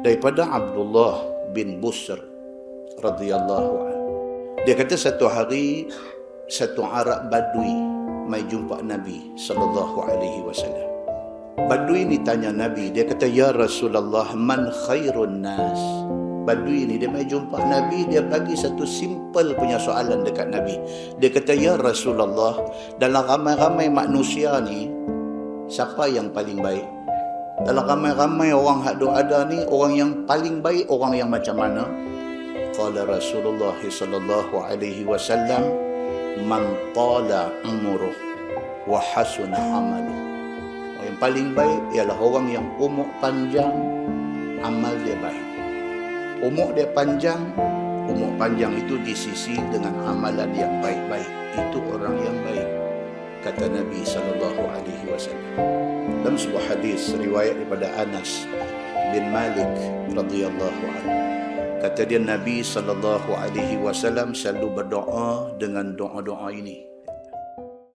daripada Abdullah bin Busr radhiyallahu anhu. Dia kata satu hari satu Arab Badui mai jumpa Nabi sallallahu alaihi wasallam. Badui ni tanya Nabi, dia kata, "Ya Rasulullah, man khairun nas?" Badui ni dia mai jumpa Nabi, dia bagi satu simple punya soalan dekat Nabi. Dia kata, "Ya Rasulullah, dalam ramai-ramai manusia ni, siapa yang paling baik? Dalam ramai-ramai orang hak ada ni, orang yang paling baik orang yang macam mana?" Qala Rasulullah sallallahu alaihi wasallam, "Man tala umruh wa hasuna amaluh." Yang paling baik ialah orang yang umur panjang, amal dia baik. Umur dia panjang, umur panjang itu disisi dengan amalan yang baik-baik. Itu orang yang baik, kata Nabi SAW. Dalam sebuah hadis riwayat daripada Anas bin Malik radhiyallahu anhu, kata dia Nabi SAW selalu berdoa dengan doa-doa ini.